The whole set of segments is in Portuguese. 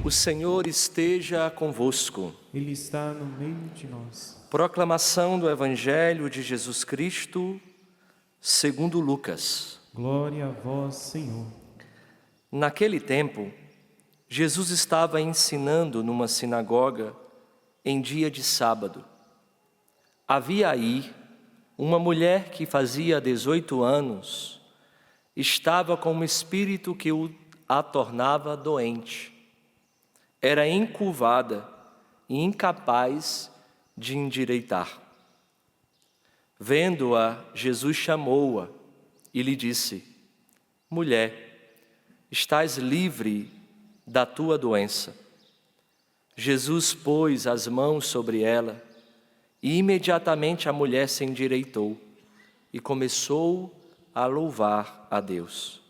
O Senhor esteja convosco. Ele está no meio de nós. Proclamação do Evangelho de Jesus Cristo, segundo Lucas. Glória a vós, Senhor. Naquele tempo, Jesus estava ensinando numa sinagoga em dia de sábado. Havia aí uma mulher que fazia 18 anos, estava com um espírito que a tornava doente. Era encurvada e incapaz de endireitar. Vendo-a, Jesus chamou-a e lhe disse: Mulher, estás livre da tua doença. Jesus pôs as mãos sobre ela e imediatamente a mulher se endireitou e começou a louvar a Deus.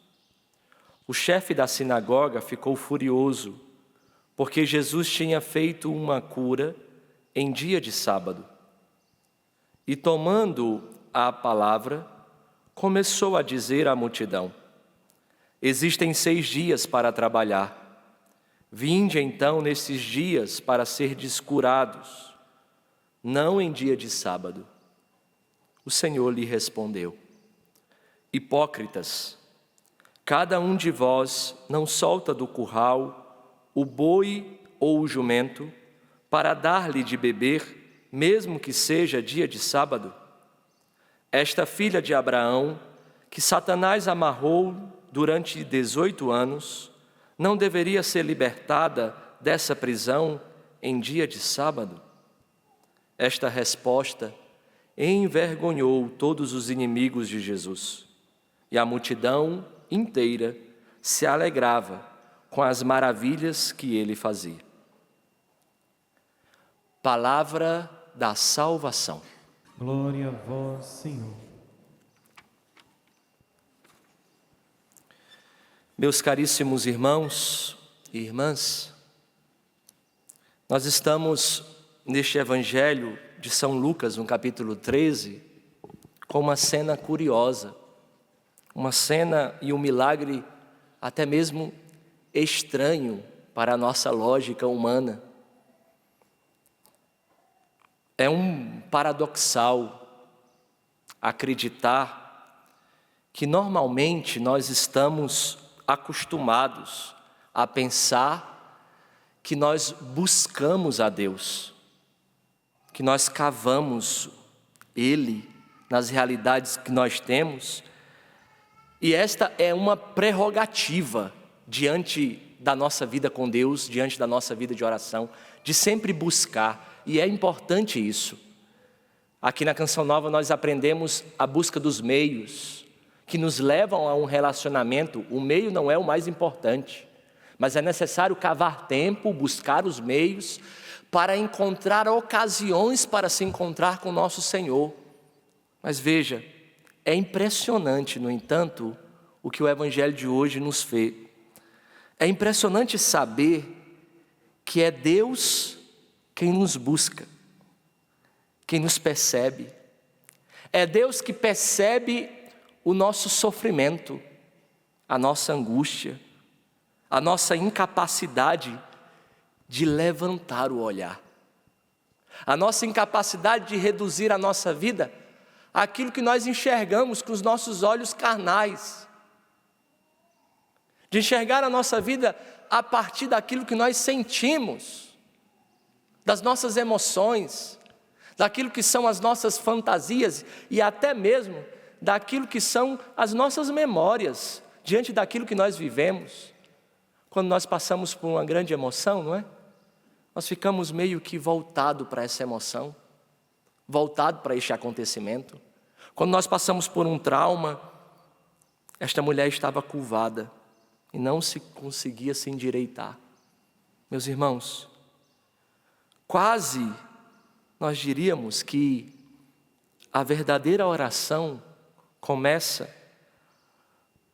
O chefe da sinagoga ficou furioso porque Jesus tinha feito uma cura em dia de sábado. E tomando a palavra, começou a dizer à multidão: Existem 6 dias para trabalhar. Vinde então nesses dias para serdes curados, não em dia de sábado. O Senhor lhe respondeu: Hipócritas, cada um de vós não solta do curral o boi ou o jumento para dar-lhe de beber, mesmo que seja dia de sábado? Esta filha de Abraão, que Satanás amarrou durante 18 anos, não deveria ser libertada dessa prisão em dia de sábado? Esta resposta envergonhou todos os inimigos de Jesus, e a multidão inteira se alegrava com as maravilhas que ele fazia. Palavra da salvação. Glória a vós, Senhor. Meus caríssimos irmãos e irmãs, nós estamos neste Evangelho de São Lucas, no capítulo 13, com uma cena curiosa, uma cena e um milagre até mesmo estranho para a nossa lógica humana. É um paradoxal acreditar que normalmente nós estamos acostumados a pensar que nós buscamos a Deus, que nós cavamos Ele nas realidades que nós temos, e esta é uma prerrogativa diante da nossa vida com Deus, diante da nossa vida de oração, de sempre buscar, e é importante isso. Aqui na Canção Nova nós aprendemos a busca dos meios, que nos levam a um relacionamento. O meio não é o mais importante, mas é necessário cavar tempo, buscar os meios, para encontrar ocasiões para se encontrar com nosso Senhor. Mas veja, é impressionante, no entanto, o que o Evangelho de hoje nos fez. É impressionante saber que é Deus quem nos busca, quem nos percebe. É Deus que percebe o nosso sofrimento, a nossa angústia, a nossa incapacidade de levantar o olhar, a nossa incapacidade de reduzir a nossa vida àquilo que nós enxergamos com os nossos olhos carnais, de enxergar a nossa vida a partir daquilo que nós sentimos, das nossas emoções, daquilo que são as nossas fantasias e até mesmo daquilo que são as nossas memórias, diante daquilo que nós vivemos. Quando nós passamos por uma grande emoção, não é? Nós ficamos meio que voltado para essa emoção, voltado para este acontecimento. Quando nós passamos por um trauma, esta mulher estava curvada e não se conseguia se endireitar. Meus irmãos, quase nós diríamos que a verdadeira oração começa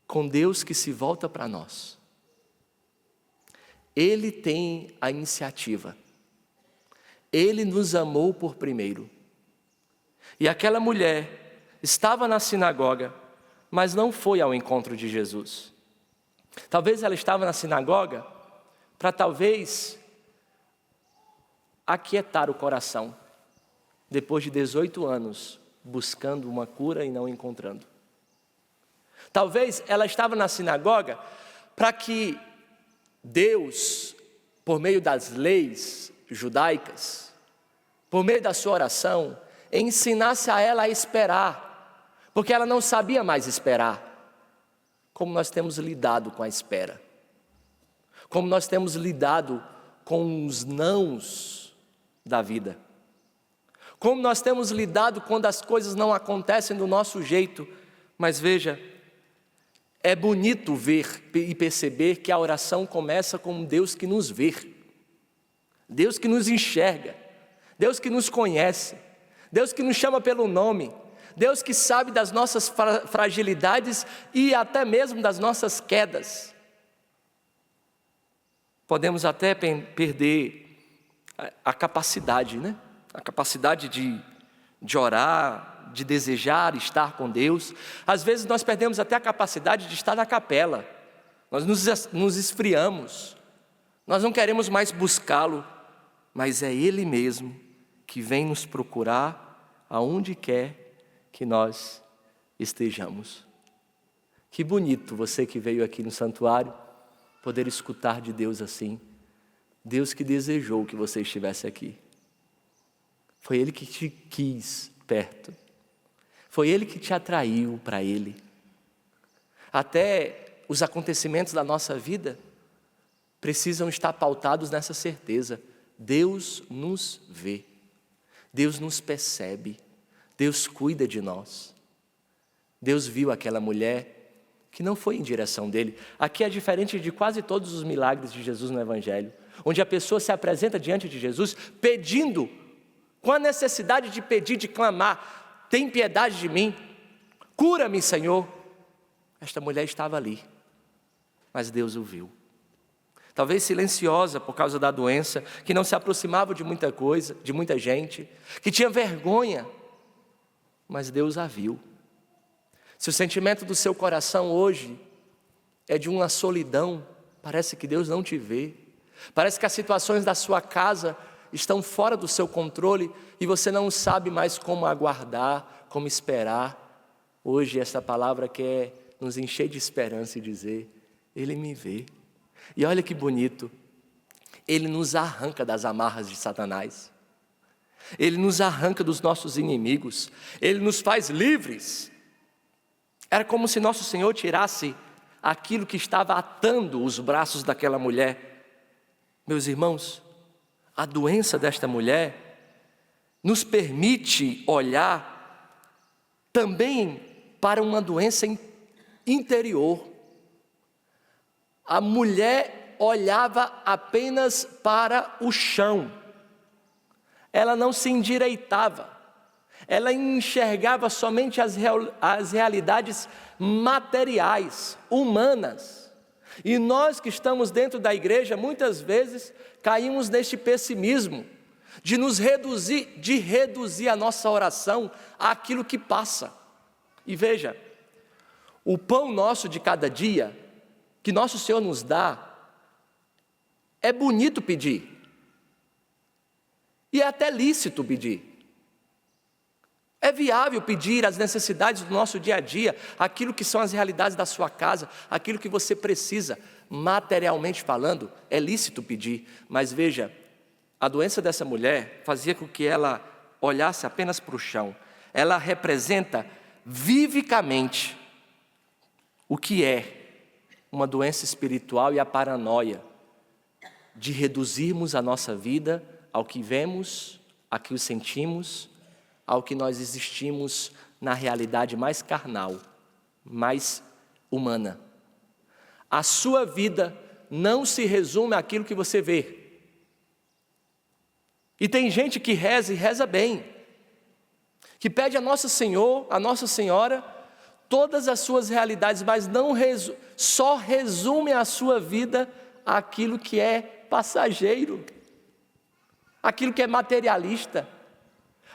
com Deus que se volta para nós. Ele tem a iniciativa. Ele nos amou por primeiro. E aquela mulher estava na sinagoga, mas não foi ao encontro de Jesus. Talvez ela estava na sinagoga para talvez aquietar o coração, depois de 18 anos, buscando uma cura e não encontrando. Talvez ela estava na sinagoga para que Deus, por meio das leis judaicas, por meio da sua oração, ensinasse a ela a esperar, porque ela não sabia mais esperar. Como nós temos lidado com a espera, como nós temos lidado com os nãos da vida, como nós temos lidado quando as coisas não acontecem do nosso jeito. Mas veja, é bonito ver e perceber que a oração começa com um Deus que nos vê, Deus que nos enxerga, Deus que nos conhece, Deus que nos chama pelo nome, Deus que sabe das nossas fragilidades e até mesmo das nossas quedas. Podemos até perder a capacidade, né? A capacidade de orar, de desejar estar com Deus. Às vezes nós perdemos até a capacidade de estar na capela. Nós nos esfriamos, nós não queremos mais buscá-lo, mas é Ele mesmo que vem nos procurar aonde quer que nós estejamos. Que bonito você que veio aqui no santuário, poder escutar de Deus assim. Deus que desejou que você estivesse aqui. Foi Ele que te quis perto. Foi Ele que te atraiu para Ele. Até os acontecimentos da nossa vida precisam estar pautados nessa certeza. Deus nos vê. Deus nos percebe. Deus cuida de nós. Deus viu aquela mulher que não foi em direção dele. Aqui é diferente de quase todos os milagres de Jesus no Evangelho, onde a pessoa se apresenta diante de Jesus pedindo, com a necessidade de pedir, de clamar: tem piedade de mim, cura-me, Senhor. Esta mulher estava ali, mas Deus o viu. Talvez silenciosa por causa da doença, que não se aproximava de muita coisa, de muita gente, que tinha vergonha, mas Deus a viu. Se o sentimento do seu coração hoje é de uma solidão, parece que Deus não te vê, parece que as situações da sua casa estão fora do seu controle e você não sabe mais como aguardar, como esperar. Hoje essa palavra quer nos encher de esperança e dizer: Ele me vê. E olha que bonito, Ele nos arranca das amarras de Satanás. Ele nos arranca dos nossos inimigos, Ele nos faz livres. Era como se nosso Senhor tirasse aquilo que estava atando os braços daquela mulher. Meus irmãos, a doença desta mulher nos permite olhar também para uma doença interior. A mulher olhava apenas para o chão. Ela não se endireitava, ela enxergava somente as realidades materiais, humanas. E nós que estamos dentro da igreja, muitas vezes caímos neste pessimismo, de reduzir a nossa oração àquilo que passa. E veja, o pão nosso de cada dia, que nosso Senhor nos dá, é bonito pedir. E é até lícito pedir. É viável pedir as necessidades do nosso dia a dia, aquilo que são as realidades da sua casa, aquilo que você precisa, materialmente falando, é lícito pedir. Mas veja, a doença dessa mulher fazia com que ela olhasse apenas para o chão. Ela representa vivicamente o que é uma doença espiritual e a paranoia de reduzirmos a nossa vida ao que vemos, ao que sentimos, ao que nós existimos na realidade mais carnal, mais humana. A sua vida não se resume àquilo que você vê. E tem gente que reza e reza bem, que pede a Nosso Senhor, a Nossa Senhora, todas as suas realidades, mas não só resume a sua vida àquilo que é passageiro, aquilo que é materialista.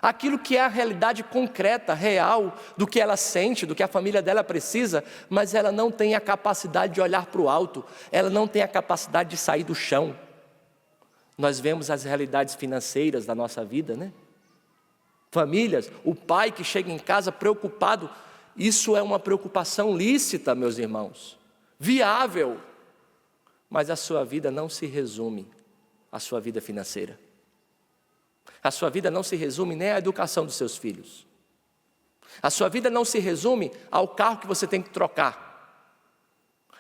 aquilo que é a realidade concreta, real, do que ela sente, do que a família dela precisa, mas ela não tem a capacidade de olhar para o alto, ela não tem a capacidade de sair do chão. Nós vemos as realidades financeiras da nossa vida, né? Famílias, o pai que chega em casa preocupado, isso é uma preocupação lícita, meus irmãos, viável, mas a sua vida não se resume à sua vida financeira. A sua vida não se resume nem à educação dos seus filhos. A sua vida não se resume ao carro que você tem que trocar.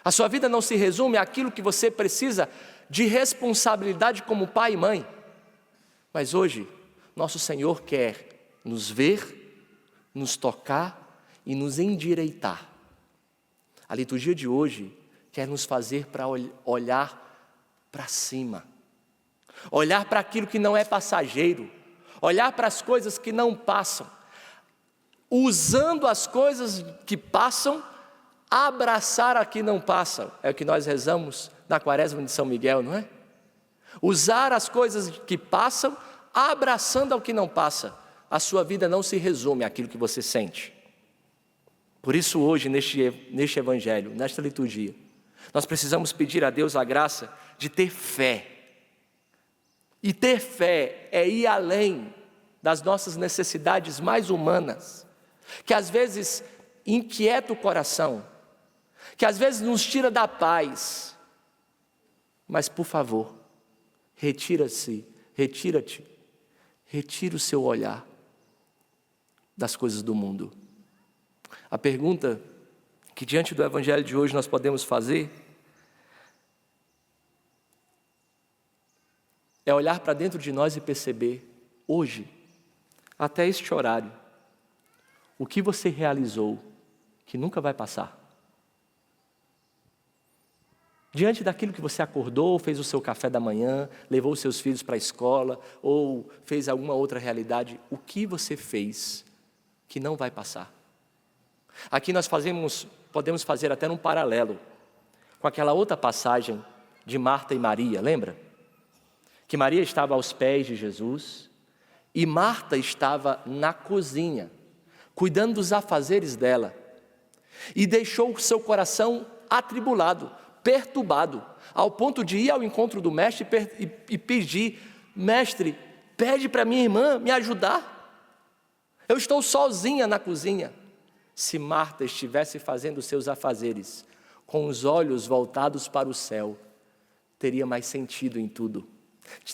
A sua vida não se resume àquilo que você precisa de responsabilidade como pai e mãe. Mas hoje, nosso Senhor quer nos ver, nos tocar e nos endireitar. A liturgia de hoje quer nos fazer para olhar para cima. Olhar para aquilo que não é passageiro. Olhar para as coisas que não passam. Usando as coisas que passam, abraçar a que não passam. É o que nós rezamos na Quaresma de São Miguel, não é? Usar as coisas que passam, abraçando ao que não passa. A sua vida não se resume àquilo que você sente. Por isso hoje, neste Evangelho, nesta liturgia, nós precisamos pedir a Deus a graça de ter fé. E ter fé é ir além das nossas necessidades mais humanas, que às vezes inquieta o coração, que às vezes nos tira da paz. Mas por favor, retira-te, retira o seu olhar das coisas do mundo. A pergunta que diante do Evangelho de hoje nós podemos fazer é olhar para dentro de nós e perceber, hoje, até este horário, o que você realizou que nunca vai passar. Diante daquilo que você acordou, fez o seu café da manhã, levou os seus filhos para a escola, ou fez alguma outra realidade, o que você fez que não vai passar? Aqui nós podemos fazer até um paralelo com aquela outra passagem de Marta e Maria, lembra? Que Maria estava aos pés de Jesus e Marta estava na cozinha, cuidando dos afazeres dela, e deixou o seu coração atribulado, perturbado, ao ponto de ir ao encontro do mestre e pedir: mestre, pede para minha irmã me ajudar, eu estou sozinha na cozinha. Se Marta estivesse fazendo os seus afazeres com os olhos voltados para o céu, teria mais sentido em tudo,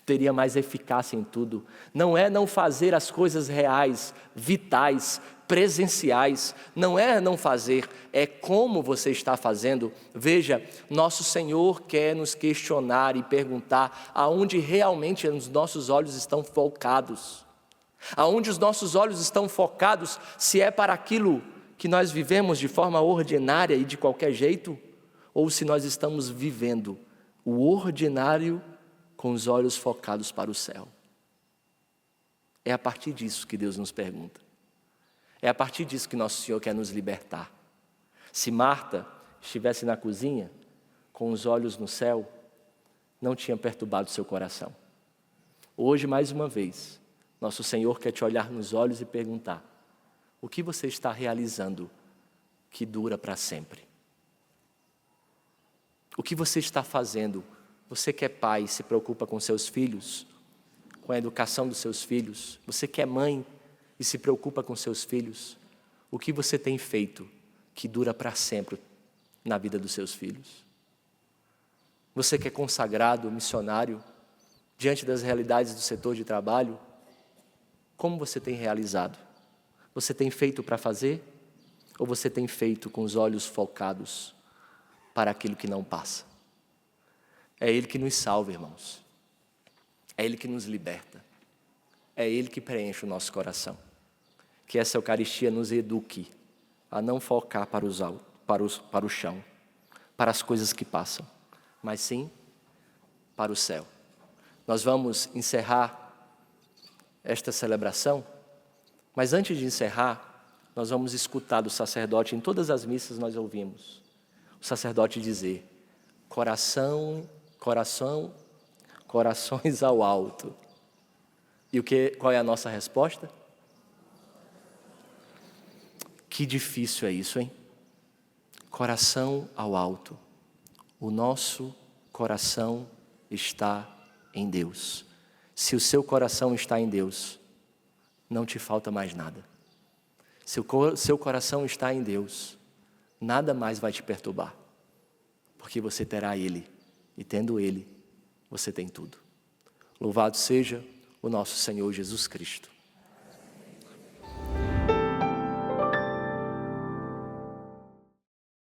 teria mais eficácia em tudo. Não é não fazer as coisas reais, vitais, presenciais, não é não fazer, é como você está fazendo. Veja, nosso Senhor quer nos questionar e perguntar aonde realmente os nossos olhos estão focados. Aonde os nossos olhos estão focados, se é para aquilo que nós vivemos de forma ordinária e de qualquer jeito, ou se nós estamos vivendo o ordinário com os olhos focados para o céu. É a partir disso que Deus nos pergunta. É a partir disso que nosso Senhor quer nos libertar. Se Marta estivesse na cozinha, com os olhos no céu, não tinha perturbado seu coração. Hoje, mais uma vez, nosso Senhor quer te olhar nos olhos e perguntar: o que você está realizando que dura para sempre? O que você está fazendo? Você que é pai, se preocupa com seus filhos, com a educação dos seus filhos. Você que é mãe e se preocupa com seus filhos. O que você tem feito que dura para sempre na vida dos seus filhos? Você que é consagrado, missionário, diante das realidades do setor de trabalho, como você tem realizado? Você tem feito para fazer? Ou você tem feito com os olhos focados para aquilo que não passa? É Ele que nos salva, irmãos. É Ele que nos liberta. É Ele que preenche o nosso coração. Que essa Eucaristia nos eduque a não focar para o chão, para as coisas que passam, mas sim para o céu. Nós vamos encerrar esta celebração, mas antes de encerrar, nós vamos escutar do sacerdote, em todas as missas nós ouvimos o sacerdote dizer: corações ao alto. E qual é a nossa resposta? Que difícil é isso, hein? Coração ao alto. O nosso coração está em Deus. Se o seu coração está em Deus, não te falta mais nada. Se o seu coração está em Deus, nada mais vai te perturbar. Porque você terá Ele. E tendo Ele, você tem tudo. Louvado seja o nosso Senhor Jesus Cristo.